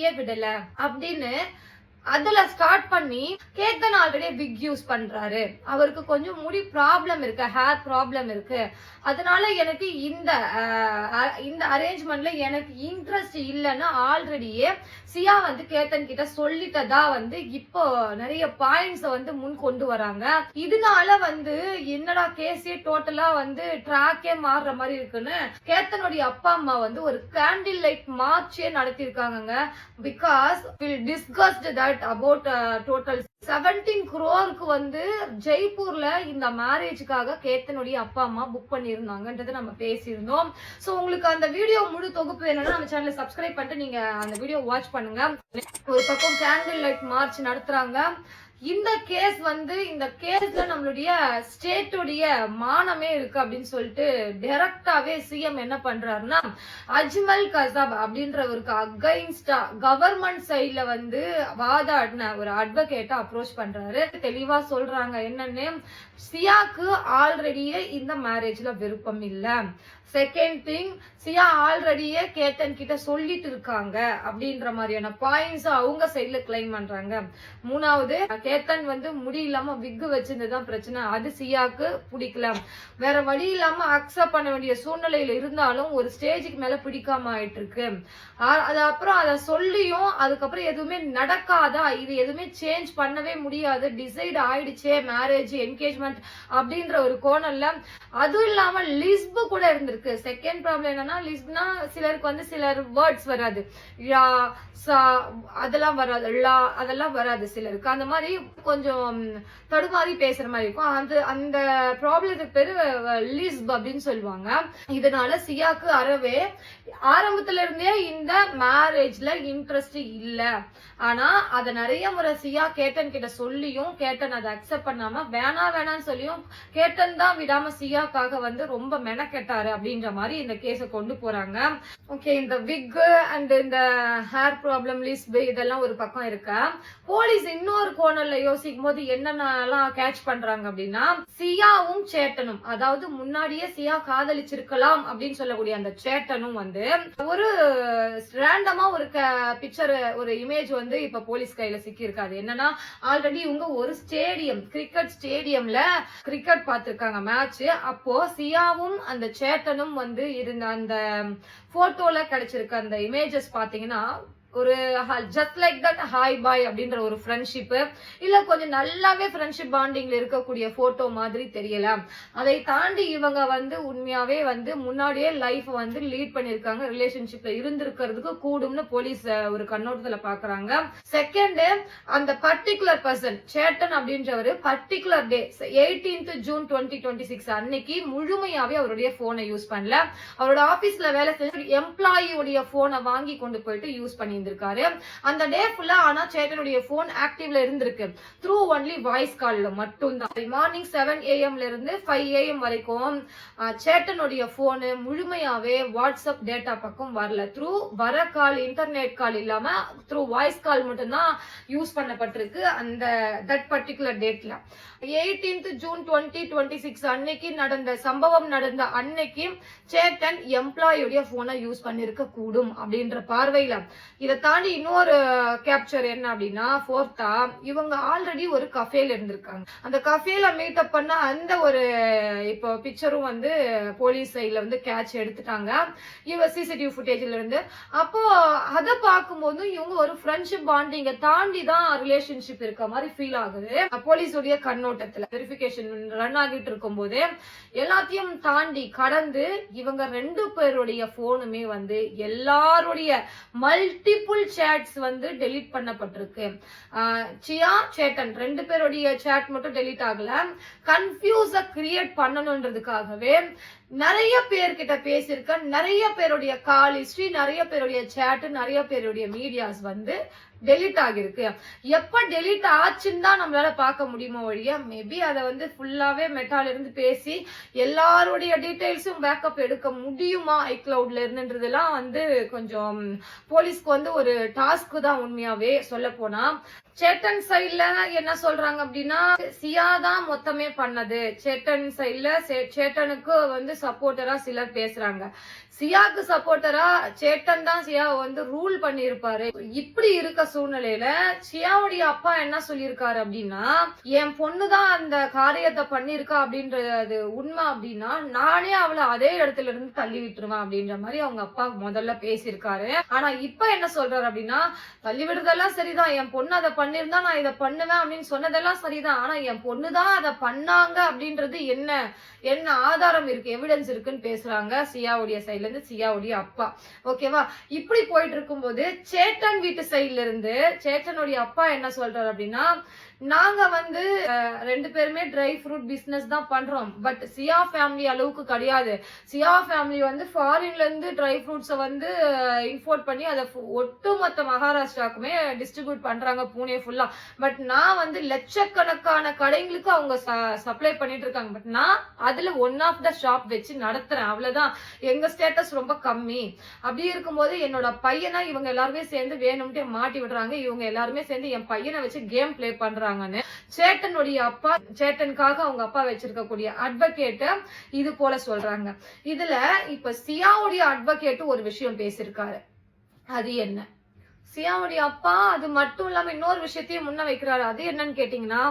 முடியே விடல அப்படின்னு அதுல ஸ்டார்ட் பண்ணி கேத்தன் ஆல்ரெடி விக் யூஸ் பண்றாரு, அவருக்கு கொஞ்சம் முடி ப்ராப்ளம் இருக்கு, ஹேர் ப்ராப்ளம் இருக்கு, அதனால எனக்கு இந்த அரேஞ்ச்மெண்ட்ல எனக்கு இன்ட்ரெஸ்ட் இல்லைன்னு ஆல்ரெடியே சியா வந்து கேத்தன் கிட்ட சொல்லிட்டதா வந்து இப்போ நிறைய பாயிண்ட்ஸ் வந்து முன் கொண்டு வராங்க. இதனால வந்து என்னடா கேஸே டோட்டலா வந்து ட்ராக்கே மாறுற மாதிரி இருக்குன்னு கேத்தனுடைய அப்பா அம்மா வந்து ஒரு கேண்டில் லைட் மார்ச்சே நடத்திருக்காங்க. Because will discussed that about total 17 crore வந்து ஜெய்ப்பூர்ல இந்த மேரேஜுக்காக கேத்தனுடைய அப்பா அம்மா புக் பண்ணிருந்தாங்கன்றதை நம்ம பேசியிருந்தோம். சோ உங்களுக்கு அந்த வீடியோ முழு தொகுப்பு வேணும்னா நம்ம சேனலை சப்ஸ்கிரைப் பண்ணிட்டு நீங்க அந்த வீடியோ வாட்ச் பண்ணுங்க. ஒரு பக்கம் கேண்டில் லைட் மார்ச் நடத்துறாங்க. இந்த கேஸ்ல நம்மளுடைய ஸ்டேட்டுடைய மானமே இருக்கு அப்படின்னு சொல்லிட்டு டைரக்டாவே சிஎம் என்ன பண்றாருன்னா அஜ்மல் கசாப் அப்படின்றவருக்கு அகைன்ஸ்டா கவர்மெண்ட் சைட்ல வந்து வாதாடின ஒரு அட்வொகேட்டை அப்ரோச் பண்றாரு. தெளிவா சொல்றாங்க என்னன்னு, சியாக்கு ஆல்ரெடியே இந்த மேரேஜ்ல விருப்பம் இல்ல. செகண்ட் திங், சியா ஆல்ரெடியே கேத்தன் கிட்ட சொல்லிட்டு இருக்காங்க அப்படின்ற மாதிரியான பாயிண்ட்ஸ் அவங்க சைட்ல கிளைம் பண்றாங்க. மூணாவது, கேத்தன் வந்து முடி இல்லாம விக்கு வச்சிருந்ததுதான் பிரச்சனை, அது சியாக்கு பிடிக்கல. வேற வழி இல்லாம அக்செப்ட் பண்ண வேண்டிய சூழ்நிலையில இருந்தாலும் ஒரு ஸ்டேஜுக்கு மேல பிடிக்காம ஆயிட்டு இருக்கு. அது அப்புறம் அதை சொல்லியும் அதுக்கப்புறம் எதுவுமே நடக்காதா, இது எதுவுமே சேஞ்ச் பண்ணவே முடியாது, டிசைட் ஆயிடுச்சே மேரேஜ் என்கேஜ்மெண்ட் அப்படின்ற ஒரு கோணல்ல. அதுவும் இல்லாம லிஸ்பு கூட இருந்திருக்கு. செகண்ட் ப்ராப்ளம் என்னன்னா, லிஸ்ப்னா சிலருக்கு வந்து சிலர் வேர்ட்ஸ் வராது, அதெல்லாம் வராது, அதெல்லாம் வராது சிலருக்கு. அந்த மாதிரி கொஞ்சம் தடுமாறி பேசுற மாதிரி இருக்கும். அந்த ப்ராப்ளத்துக்கு பேரு லிஸ்ப் அப்படின்னு சொல்லுவாங்க. இதனால சியாக்கு அறவே ஆரம்பத்துல இருந்தே இந்த மேரேஜ்ல இன்ட்ரெஸ்ட் இல்ல. ஆனா அத நிறைய முறை சியா கேட்டன் கிட்ட சொல்லியும் கேட்டன் அதை அக்செப்ட் பண்ணாம வேணான்னு சொல்லியும் கேட்டன் தான் விடாம சியாக்காக வந்து ரொம்ப மெனக்கெட்டாரு அப்படின்ற மாதிரி இந்த கேஸ கொண்டு போறாங்க. ஓகே, இந்த விக் அண்ட் இந்த ஹேர் ப்ராப்ளம் லிஸ்ப் இதெல்லாம் ஒரு பக்கம் இருக்க, போலீஸ் இன்னொரு கோணல்ல யோசிக்கும் போது என்னென்னலாம் கேட்ச் பண்றாங்க அப்படின்னா, சியாவும் சேட்டனும், அதாவது முன்னாடியே சியா காதலிச்சிருக்கலாம் அப்படின்னு சொல்லக்கூடிய அந்த சேட்டனும் வந்து ஒரு ரேண்டமா ஒரு பிக்சர், ஒரு இமேஜ் வந்து இப்ப போலீஸ் கையில சிக்கி இருக்காது. என்னன்னா, ஆல்ரெடி இவங்க ஒரு ஸ்டேடியம், கிரிக்கெட் ஸ்டேடியம்ல கிரிக்கெட் பார்த்திருக்காங்க மேட்ச். அப்போ சியாவும் அந்த சேட்டனும் வந்து இருந்த அந்த போட்டோல கிடைச்சிருக்க அந்த இமேஜஸ் பாத்தீங்கன்னா ஒரு just like that hi bye அப்படின்ற ஒரு ஃப்ரெண்ட்ஷிப், இல்ல கொஞ்சம் நல்லாவே ஃப்ரெண்ட்ஷிப் பாண்டிங்ல இருக்கக்கூடிய போட்டோ மாதிரி தெரியல. அதை தாண்டி இவங்க வந்து உண்மையாவே வந்து முன்னாடியே லைஃப் வந்து லீட் பண்ணிருக்காங்க, ரிலேஷன்ஷிப்ல இருந்திருக்கிறதுக்கு கூடும்னு போலீஸ் ஒரு கண்ணோட்டத்துல பாக்குறாங்க. செகண்ட், அந்த பர்டிகுலர் பர்சன் சேட்டன் அப்படின்றவர் பர்டிகுலர் டே 18th June 2026 அன்னைக்கு முழுமையாவே அவருடைய போனை யூஸ் பண்ணல. அவரோட ஆபீஸ்ல வேலை செஞ்ச எம்ப்ளாயியோடைய போனை வாங்கி கொண்டு போயிட்டு யூஸ் பண்ணி இருந்திருக்காரு. அந்த டே ஃபுல்லா ஆனா சேட்டனுடைய போன் ஆக்டிவ்ல இருந்திருக்கு, த்ரூ ஒன்லி வாய்ஸ் கால்ல மட்டும் தான். மார்னிங் 7 AM ல இருந்து 5 AM வரைக்கும் சேட்டனுடைய போன் முழுமையாவே வாட்ஸ்அப் டேட்டா பக்கம் வரல. த்ரூ வர கால், இன்டர்நெட் கால் இல்லாம த்ரூ வாய்ஸ் கால் மட்டும் தான் யூஸ் பண்ணப்பட்டிருக்கு அந்த தட் பர்டிகுலர் டேட்ல. 18th June 2026 அன்னைக்கு நடந்த சம்பவம் நடந்த அன்னைக்கு சேட்டன் எம்ப்ளாயியோட போனை யூஸ் பண்ணிருக்க கூடும் அப்படின்ற பார்வையில. இதை தாண்டி இன்னொரு கேப்சர் என்ன அப்படின்னா, ஃபோர்த்தா, இவங்க ஆல்ரெடி ஒரு கஃபேல இருந்திருக்காங்க. அந்த கஃபேல மீட்டப் பண்ண அந்த ஒரு இப்போ பிக்சரும் வந்து போலீஸ் சைட்ல வந்து கேட்ச் எடுத்துட்டாங்க இவ சிசிடிவி ஃபுட்டேஜ்ல இருந்து. அப்போ அதை பார்க்கும்போது இவங்க ஒரு ஃப்ரெண்ட்ஷிப் பாண்டிங்க தாண்டி தான் ரிலேஷன்ஷிப் இருக்க மாதிரி ஃபீல் ஆகுது போலீஸுடைய கண்ணோட்டத்துல. வெரிஃபிகேஷன் ரன் ஆகிட்டு இருக்கும் போது எல்லாத்தையும் தாண்டி கடந்து இவங்க ரெண்டு பேருடைய போனுமே வந்து எல்லாருடைய மல்டிபிள் சேட்ஸ் வந்து டெலீட் பண்ணப்பட்டிருக்கு. சியா, சேட்டன் ரெண்டு பேருடைய சேட் மட்டும் டெலீட் ஆகல. கன்ஃபியூஸ கிரியேட் பண்ணணும்ன்றதுக்காகவே நிறைய பேர்கிட்ட பேசியிருக்க, நிறைய பேருடைய கால் ஹிஸ்டரி, நிறைய பேருடைய சேட், நிறைய பேருடைய மீடியாஸ் வந்து டெலிட் ஆகிருக்கு. எப்ப டெலிட் ஆச்சுன்னு தான் நம்மளால பார்க்க முடியுமோ வழியா, மேபி அதை வந்து ஃபுல்லாவே மெட்டால இருந்து பேசி எல்லாருடைய டீடைல்ஸும் பேக்கப் எடுக்க முடியுமா ஐக்ளவுட்ல இருந்துன்றதெல்லாம் வந்து கொஞ்சம் போலீஸ்க்கு வந்து ஒரு டாஸ்க் தான் உண்மையாவே சொல்ல போனா. சேட்டன் சைட்ல என்ன சொல்றாங்க அப்படின்னா, சியா தான் மொத்தமே பண்ணது. சேட்டன் சைட்ல சேட்டனுக்கு வந்து சப்போர்ட்டரா சிலர் பேசுறாங்க. சியாக்கு சப்போர்ட்டரா சேட்டன் தான் சியாவை வந்து ரூல் பண்ணியிருப்பாரு. இப்படி இருக்க சூழ்நிலையில சியாவுடைய அப்பா என்ன சொல்லியிருக்காரு அப்படின்னா, என் பொண்ணுதான் அந்த காரியத்தை பண்ணிருக்கா அப்படின்றது உண்மை அப்படின்னா நானே அவளை அதே இடத்துல இருந்து தள்ளி விட்டுருவேன் அப்படின்ற மாதிரி அவங்க அப்பா முதல்ல பேசியிருக்காரு. ஆனா இப்ப என்ன சொல்றாரு அப்படின்னா, தள்ளி விடுறதெல்லாம் சரிதான், என் பொண்ணு அதை பண்ணிருந்தா நான் இதை பண்ணுவேன் அப்படின்னு சொன்னதெல்லாம் சரிதான், ஆனா என் பொண்ணுதான் அதை பண்ணாங்க அப்படின்றது என்ன ஆதாரம் இருக்கு, எவிடன்ஸ் இருக்குன்னு பேசுறாங்க சியாவுடைய சைட்ல இருந்து சியாவுடைய அப்பா. ஓகேவா? இப்படி போயிட்டு இருக்கும்போது சேட்டன் வீட்டு சைட்ல இருந்து சேட்டனுடைய அப்பா என்ன சொல்றாரு அப்படின்னா, நாங்க வந்து 2 பேருமே ட்ரை ஃப்ரூட் பிசினஸ் தான் பண்றோம், பட் சியா ஃபேமிலி அளவுக்கு கிடையாது. சியா ஃபேமிலி வந்து ஃபாரின்ல இருந்து ட்ரை ஃப்ரூட்ஸை வந்து இம்போர்ட் பண்ணி அதை ஒட்டுமொத்த மகாராஷ்டிராக்குமே டிஸ்ட்ரிபியூட் பண்றாங்க, பூனே ஃபுல்லா. பட் நான் வந்து லட்சக்கணக்கான கடைங்களுக்கு அவங்க சப்ளை பண்ணிட்டு இருக்காங்க. பட் நான் அதுல ஒன் ஆஃப் த ஷாப் வச்சு நடத்துறேன், அவ்வளவுதான். எங்க ஸ்டேட்டஸ் ரொம்ப கம்மி. அப்படி இருக்கும்போது என்னோட பையனை இவங்க எல்லாருமே சேர்ந்து வேணும்ட்டே மாட்டி விடுறாங்க. இவங்க எல்லாருமே சேர்ந்து என் பையனை வச்சு கேம் பிளே பண்றாங்க. சேட்டனுடைய அப்பா, சேட்டனுக்காக அவங்க அப்பா வச்சிருக்கக்கூடிய அட்வொகேட் இது போல சொல்றாங்க. இதுல இப்ப சியாவுடைய அட்வொகேட் ஒரு விஷயம் பேசியிருக்காரு. அது என்ன? சியாவுடைய அப்பா அது மட்டும் இல்லாம இன்னொரு விஷயத்தையும் முன்ன வைக்கிறாரு. அது என்னன்னு கேட்டீங்கன்னா,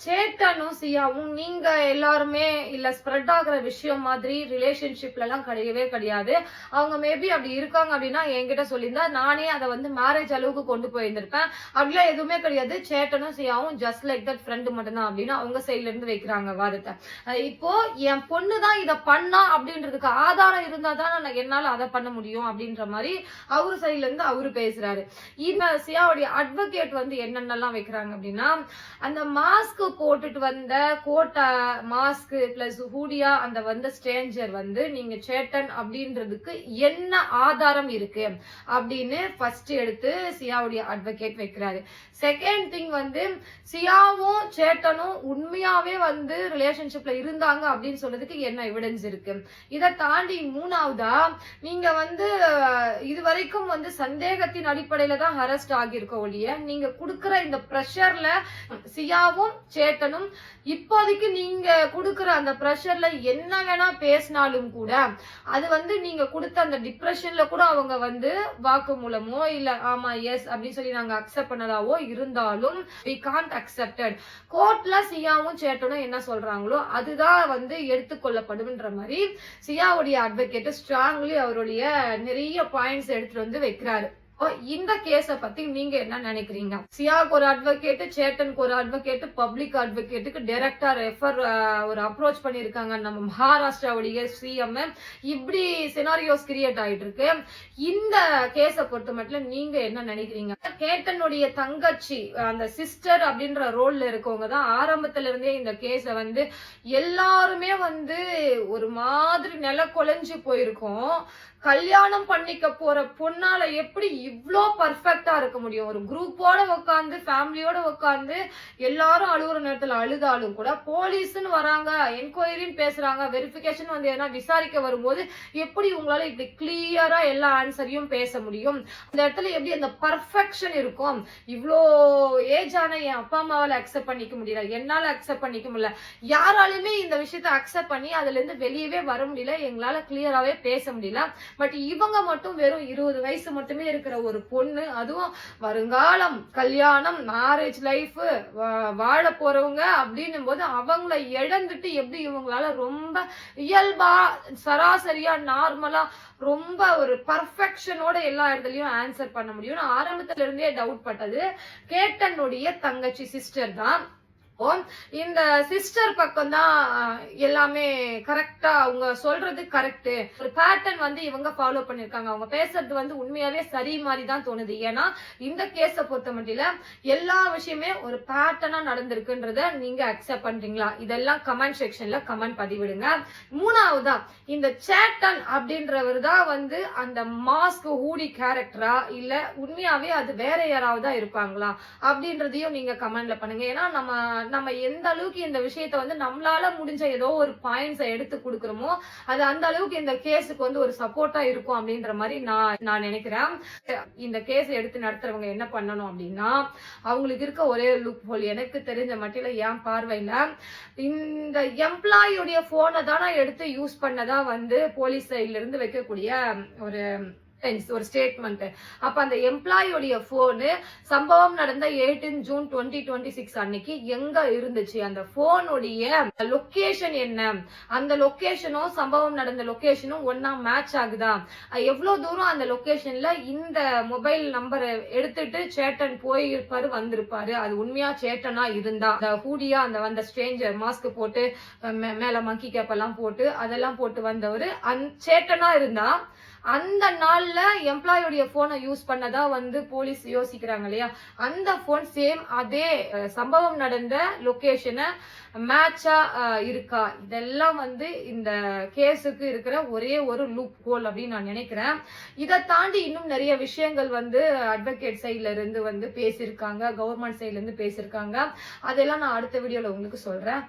சேட்டனும் சியாவும் நீங்க எல்லாருமே இல்ல ஸ்ப்ரெட் ஆகுற விஷயம் மாதிரி ரிலேஷன்ஷிப்ல எல்லாம் கிடையவே கிடையாது. அவங்க மேபி அப்படி இருக்காங்க அப்படின்னா என்கிட்ட சொல்லியிருந்தா நானே அதை வந்து மேரேஜ் அளவுக்கு கொண்டு போயிருந்திருப்பேன். அப்படிலாம் எதுவுமே கிடையாது. சேட்டனும் சியாவும் ஜஸ்ட் லைக் தட் ஃப்ரெண்டு மட்டும்தான் அப்படின்னு அவங்க சைட்ல இருந்து வைக்கிறாங்க வாதத்தை. இப்போ என் பொண்ணு தான் இதை பண்ணா அப்படின்றதுக்கு ஆதாரம் இருந்தா தான் என்னால அதை பண்ண முடியும் அப்படின்ற மாதிரி அவரு சைட்ல இருந்து அவரு பேசுறாரு. இந்த சியாவுடைய அட்வொகேட் வந்து என்னென்னலாம் வைக்கிறாங்க அப்படின்னா, அந்த மாஸ்க் போட்டுட்டு வந்த கோட்டா மாஸ்க் பிளஸ் ஹூடியா அந்த வந்த ஸ்ட்ரேஞ்சர் வந்து நீங்க சேட்டன் அப்படின்றதுக்கு என்ன ஆதாரம் இருக்கு அப்படின்னு ஃபர்ஸ்ட் எடுத்து சியாவுடைய அட்வொகேட் வைக்கிறாரு. செகண்ட் திங் வந்து சியாவும் சேட்டனும் உண்மையாவே வந்து ரிலேஷன்ஷிப்ல இருந்தாங்க அப்படின்னு சொல்றதுக்கு என்ன எவிடன்ஸ் இருக்கு. இதை தாண்டி மூணாவதா நீங்க வந்து இதுவரைக்கும் வந்து சந்தேகத்தின் அடிப்படையில தான் அரெஸ்ட் ஆகியிருக்க ஒழிய நீங்க கொடுக்கிற இந்த பிரஷர்ல சியாவும் சேட்டனும் இப்போதைக்கு நீங்க கொடுக்கிற அந்த பிரஷர்ல என்ன வேணா பேசினாலும் கூட அது வந்து நீங்க கொடுத்த அந்த டிப்ரெஷன்ல கூட அவங்க வந்து வாக்கு மூலமோ இல்ல ஆமா எஸ் அப்படின்னு சொல்லி நாங்க அக்செப்ட் பண்ணதாவோ இருந்தாலும் we can't accepted. கோர்ட்ல சியாவும் சேட்டனும் என்ன சொல்றாங்களோ அதுதான் வந்து எடுத்துக்கொள்ளப்படும்ன்ற மாதிரி சியாவுடைய அட்வொகேட் ஸ்ட்ராங்லி அவருடைய நிறைய பாயிண்ட்ஸ் எடுத்துட்டு வந்து வைக்கிறாரு. இந்த கேஸ பத்தி நீங்க என்ன நினைக்கிறீங்க? சியாக்கு ஒரு அட்வொகேட், சேட்டனுக்கு ஒரு அட்வொகேட், பப்ளிக் அட்வொகேட்டுக்கு டைரக்டா ஒரு அப்ரோச் பண்ணிருக்காங்க நம்ம மகாராஷ்டிராவுடைய சிஎம். இப்படி சினாரியோஸ் கிரியேட் ஆயிட்டு இருக்கு. இந்த கேஸ பொறுத்த மட்டும் நீங்க என்ன நினைக்கிறீங்க? சேட்டனுடைய தங்கச்சி அந்த சிஸ்டர் அப்படின்ற ரோல்ல இருக்கவங்க தான் ஆரம்பத்துல இருந்தே இந்த கேஸ வந்து எல்லாருமே வந்து ஒரு மாதிரி நில கொலைஞ்சு போயிருக்கோம். கல்யாணம் பண்ணிக்க போற பொண்ணால எப்படி இவ்ளோ பர்ஃபெக்டா இருக்க முடியும்? ஒரு குரூப்போட உட்காந்து ஃபேமிலியோட உட்காந்து எல்லாரும் அழுகுற நேரத்துல அழுதாலும் கூட போலீஸ்ன்னு வராங்க, என்கொயரின்னு பேசுறாங்க, வெரிஃபிகேஷன் வந்து எதனா விசாரிக்க வரும்போது எப்படி உங்களால இப்படி கிளியரா எல்லா ஆன்சரையும் பேச முடியும்? அந்த இடத்துல எப்படி அந்த பர்ஃபெக்ஷன் இருக்கும்? இவ்ளோ ஏஜ் ஆன என் அப்பா அம்மாவால அக்செப்ட் பண்ணிக்க முடியல, என்னால அக்செப்ட் பண்ணிக்க முடியல, யாராலுமே இந்த விஷயத்த அக்செப்ட் பண்ணி அதுல இருந்து வெளியவே வர முடியல, எங்களால கிளியராவே பேச முடியல. பட் இவங்க மட்டும் வெறும் 20 வயசு மட்டுமே இருக்கிற ஒரு பொண்ணு, அதுவும் வருங்காலம் கல்யாணம் மேரேஜ் லைஃப் வாழ போறவங்க அப்படின்னும் போது அவங்கள இழந்துட்டு எப்படி இவங்களால ரொம்ப இயல்பா சராசரியா நார்மலா ரொம்ப ஒரு பர்ஃபெக்ஷனோட எல்லா இடத்துலயும் ஆன்சர் பண்ண முடியும்னு ஆரம்பத்துல இருந்தே டவுட் பட்டது கேட்டனுடைய தங்கச்சி சிஸ்டர் தான். இந்த சிஸ்டர் பக்கம் தான் எல்லாமே கரெக்டா அவங்க சொல்றது கரெக்ட். ஒரு பேட்டர்ன் வந்து இவங்க ஃபாலோ பண்ணிருக்காங்க. அவங்க பேசுறது வந்து உண்மையாவே சரி மாதிரி தான் தோணுது. ஏன்னா இந்த கேஸ பொறுத்த மட்டும் எல்லா விஷயமே ஒரு பேட்டர்னா நடந்திருக்குன்றத நீங்க அக்செப்ட் பண்றீங்களா? இதெல்லாம் கமெண்ட் செக்ஷன்ல கமெண்ட் பதிவிடுங்க. மூணாவதா இந்த சேட்டன் அப்படின்றவர் தான் வந்து அந்த மாஸ்க் ஹூடி கேரக்டரா இல்ல உண்மையாவே அது வேற யாராவது தான் இருப்பாங்களா அப்படின்றதையும் நீங்க கமெண்ட்ல பண்ணுங்க. ஏன்னா நம்ம நம்ம எந்த அளவுக்கு இந்த விஷயத்த வந்து நம்மளால முடிஞ்ச ஏதோ ஒரு பாயிண்ட்ஸை எடுத்து கொடுக்குறோமோ அது அந்த அளவுக்கு இந்த கேஸுக்கு வந்து ஒரு சப்போர்ட்டா இருக்கும் அப்படின்ற மாதிரி நான் நினைக்கிறேன். இந்த கேஸ் எடுத்து நடத்துறவங்க என்ன பண்ணணும் அப்படின்னா, அவங்களுக்கு இருக்க ஒரே லுக் ஹோல் எனக்கு தெரிஞ்ச மட்டில என் பார்வையில இந்த எம்ப்ளாயியுடைய போனை தானே எடுத்து யூஸ் பண்ணதா வந்து போலீஸ் சைட்ல இருந்து வைக்கக்கூடிய ஒரு ஸ்டேட்மெண்ட். அப்ப அந்த எம்ப்ளாயியோட போனு சம்பவம் நடந்த 18 ஜூன் 2026 அன்னைக்கு எங்க இருந்துச்சு, அந்த போனுடைய லொகேஷன் என்ன, அந்த லொகேஷனும் சம்பவம் நடந்த லொகேஷனும் ஒன்னா மேட்ச் ஆகுதா, எவ்வளவு தூரம் அந்த லொகேஷன்ல இந்த மொபைல் நம்பரை எடுத்துட்டு சேட்டன் போயிருப்பாரு வந்திருப்பாரு, அது உண்மையா சேட்டனா இருந்தா, அந்த ஹூடியா அந்த வந்த ஸ்ட்ரேஞ்சர் மாஸ்க் போட்டு மேல மங்கி கேப் எல்லாம் போட்டு அதெல்லாம் போட்டு வந்தவரு சேட்டனா இருந்தா அந்த நாள்ல எம்ப்ளாயோட போனை யூஸ் பண்ணதா வந்து போலீஸ் யோசிக்கிறாங்க இல்லையா, அந்த போன் சேம் அதே சம்பவம் நடந்த லொகேஷனை மேட்சா இருக்கா, இதெல்லாம் வந்து இந்த கேஸுக்கு இருக்கிற ஒரே ஒரு லூப் ஹோல் அப்படின்னு நான் நினைக்கிறேன். இதை தாண்டி இன்னும் நிறைய விஷயங்கள் வந்து அட்வொகேட் சைட்ல இருந்து வந்து பேசியிருக்காங்க, கவர்மெண்ட் சைட்ல இருந்து பேசியிருக்காங்க. அதெல்லாம் நான் அடுத்த வீடியோல உங்களுக்கு சொல்றேன்.